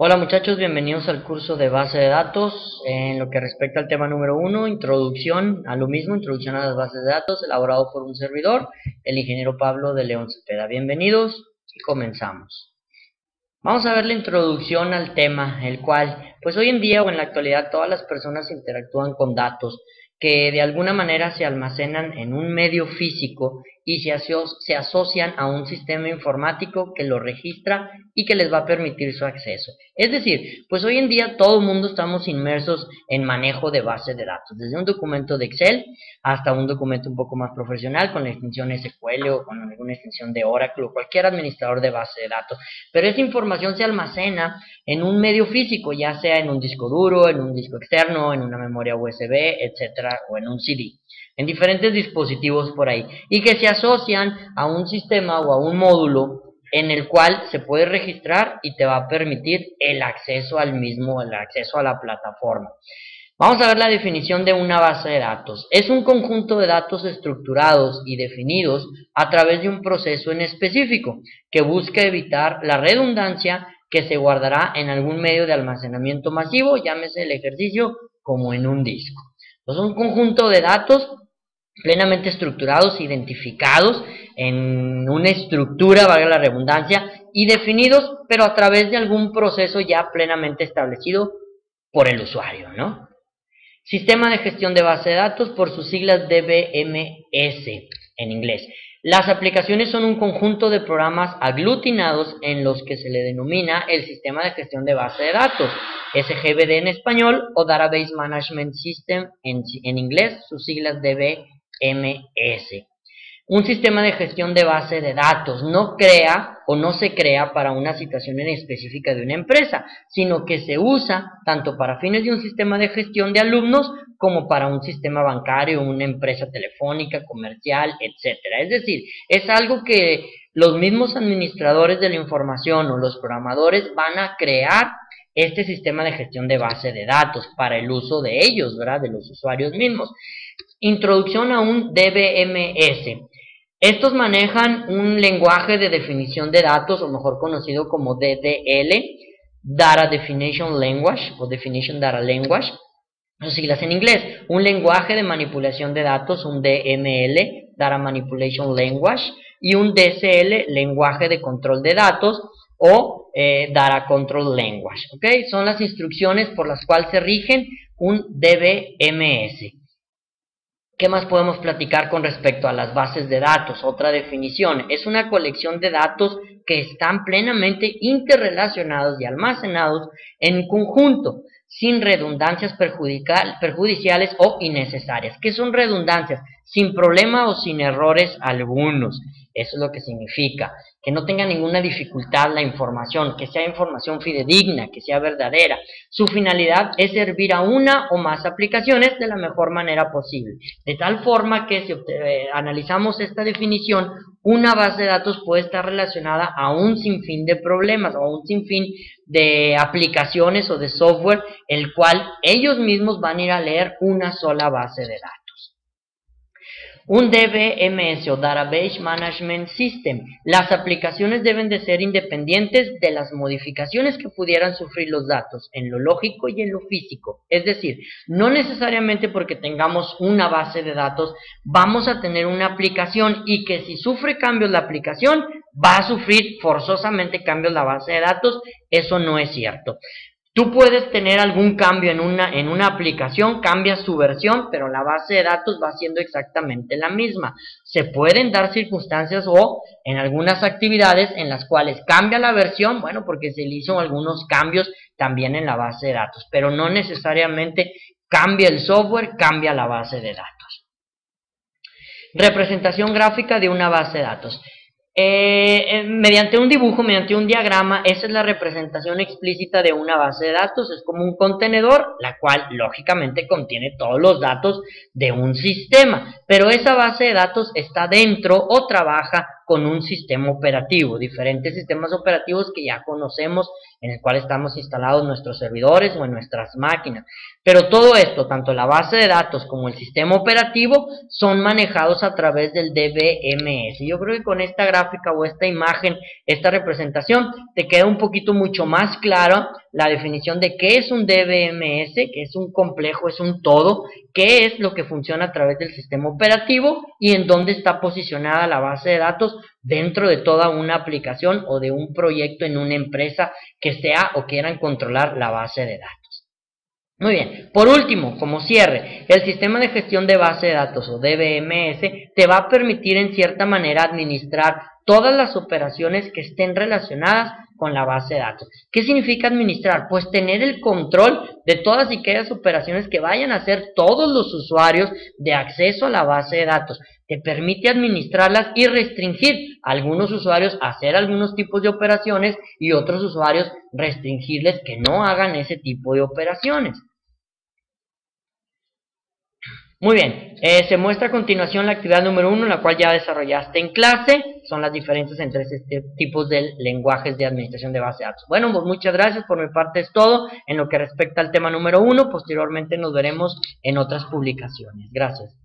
Hola muchachos, bienvenidos al curso de base de datos. En lo que respecta al tema número 1, introducción a lo mismo, introducción a las bases de datos, elaborado por un servidor, el ingeniero Pablo de León Cepeda. Bienvenidos y comenzamos. Vamos a ver la introducción al tema, el cual, pues hoy en día o en la actualidad todas las personas interactúan con datos que de alguna manera se almacenan en un medio físico y se asocian a un sistema informático que lo registra y que les va a permitir su acceso. Es decir, pues hoy en día todo el mundo estamos inmersos en manejo de bases de datos, desde un documento de Excel hasta un documento un poco más profesional con la extensión SQL o con alguna extensión de Oracle o cualquier administrador de base de datos. Pero esa información se almacena en un medio físico, ya sea en un disco duro, en un disco externo, en una memoria USB, etcétera, o en un CD, en diferentes dispositivos por ahí, y que se asocian a un sistema o a un módulo en el cual se puede registrar y te va a permitir el acceso al mismo, el acceso a la plataforma. Vamos a ver la definición de una base de datos. Es un conjunto de datos estructurados y definidos a través de un proceso en específico que busca evitar la redundancia que se guardará en algún medio de almacenamiento masivo, llámese el ejercicio, como en un disco. Entonces, un conjunto de datos plenamente estructurados, identificados en una estructura, valga la redundancia, y definidos, pero a través de algún proceso ya plenamente establecido por el usuario, ¿no? Sistema de gestión de base de datos, por sus siglas DBMS en inglés. Las aplicaciones son un conjunto de programas aglutinados en los que se le denomina el sistema de gestión de base de datos, SGBD en español o Database Management System en inglés, sus siglas DBMS. Un sistema de gestión de base de datos no crea o no se crea para una situación en específica de una empresa, sino que se usa tanto para fines de un sistema de gestión de alumnos como para un sistema bancario, una empresa telefónica, comercial, etcétera. Es decir, es algo que los mismos administradores de la información o los programadores van a crear este sistema de gestión de base de datos para el uso de ellos, ¿verdad? De los usuarios mismos. Introducción a un DBMS. Estos manejan un lenguaje de definición de datos, o mejor conocido como DDL, Data Definition Language, o Definition Data Language, sus siglas en inglés. Un lenguaje de manipulación de datos, un DML, Data Manipulation Language, y un DCL, lenguaje de control de datos, o Data Control Language. ¿Okay? Son las instrucciones por las cuales se rigen un DBMS. ¿Qué más podemos platicar con respecto a las bases de datos? Otra definición, es una colección de datos que están plenamente interrelacionados y almacenados en conjunto, sin redundancias perjudiciales o innecesarias. ¿Qué son redundancias? Sin problema o sin errores algunos. Eso es lo que significa. Que no tenga ninguna dificultad la información, que sea información fidedigna, que sea verdadera. Su finalidad es servir a una o más aplicaciones de la mejor manera posible. De tal forma que si analizamos esta definición, una base de datos puede estar relacionada a un sinfín de problemas o a un sinfín de aplicaciones o de software, el cual ellos mismos van a ir a leer una sola base de datos. Un DBMS o Database Management System. Las aplicaciones deben de ser independientes de las modificaciones que pudieran sufrir los datos en lo lógico y en lo físico. Es decir, no necesariamente porque tengamos una base de datos vamos a tener una aplicación y que si sufre cambios la aplicación va a sufrir forzosamente cambios la base de datos. Eso no es cierto. Tú puedes tener algún cambio en una aplicación, cambias su versión, pero la base de datos va siendo exactamente la misma. Se pueden dar circunstancias o en algunas actividades en las cuales cambia la versión, bueno, porque se le hizo algunos cambios también en la base de datos, pero no necesariamente cambia el software, cambia la base de datos. Representación gráfica de una base de datos. Mediante un dibujo, mediante un diagrama, esa es la representación explícita de una base de datos. Es como un contenedor, la cual lógicamente contiene todos los datos de un sistema, pero esa base de datos está dentro o trabaja con un sistema operativo, diferentes sistemas operativos que ya conocemos en el cual estamos instalados nuestros servidores o en nuestras máquinas. Pero todo esto, tanto la base de datos como el sistema operativo, son manejados a través del DBMS. Yo creo que con esta gráfica o esta imagen, esta representación, te queda un poquito mucho más clara la definición de qué es un DBMS, que es un complejo, es un todo, qué es lo que funciona a través del sistema operativo y en dónde está posicionada la base de datos dentro de toda una aplicación o de un proyecto en una empresa que sea o quieran controlar la base de datos. Muy bien, por último, como cierre, el sistema de gestión de base de datos o DBMS te va a permitir en cierta manera administrar todas las operaciones que estén relacionadas con la base de datos. ¿Qué significa administrar? Pues tener el control de todas y aquellas operaciones que vayan a hacer todos los usuarios de acceso a la base de datos. Te permite administrarlas y restringir a algunos usuarios a hacer algunos tipos de operaciones y otros usuarios restringirles que no hagan ese tipo de operaciones. Muy bien, se muestra a continuación la actividad número 1, la cual ya desarrollaste en clase. Son las diferencias entre este tipos de lenguajes de administración de base de datos. Bueno, pues muchas gracias, por mi parte es todo en lo que respecta al tema número 1. Posteriormente nos veremos en otras publicaciones. Gracias.